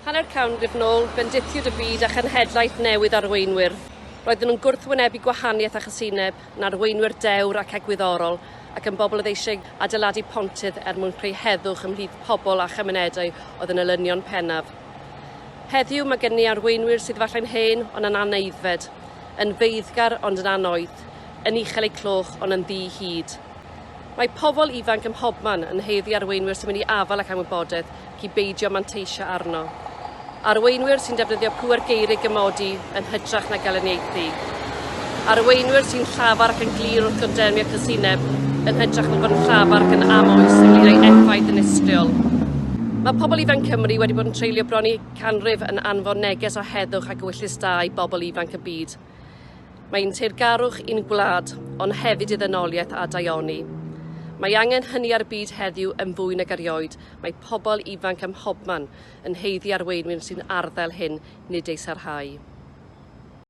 Hanner canrif nôl, bendithiwyd y byd a chenhedlaeth newydd arweinwyr. Roedden nhw'n gwrthwynebu gwahaniaeth a chasineb, yn arweinwyr dewr ac egwyddorol, ac yn bobl oedd eisiau adeiladu pontydd mwyn creu heddwch ymhlith pobl a chymunedau oedd yn elynion pennaf. Heddiw mae gen ni arweinwyr sydd falle'n hen ond yn aneiddfed, yn feiddgar ond yn anoeth, yn uchel eu cloch ond yn ddi hyd. Mae pobl ifanc ym mhobman yn heiddi arweinwyr sy'n mynd i afal ac anwybodaeth ac i beidio manteisio arno. Arweinwyr sy'n defnyddio pŵer geiriau gymodi yn hytrach na galaniaethu. Arweinwyr sy'n llafar ac yn glir wrth gondemnio cysineb yn hytrach na fod yn llafar ac yn amwys ynglyn â'i effaith yn istriol. Mae pobl ifanc Cymru wedi bod yn treulio bron i canrif yn anfon neges o heddwch ac wyllus da i bobl ifanc y byd. Mae'n teyrgarwch i'n gwlad, ond hefyd i ddynoliaeth a daioni. Mae angen hynny ar y byd heddiw yn fwy nag erioed. Mae pobl ifanc ym mhobman yn heiddi arweinwyr sy'n arddel hyn nid ei sarhau.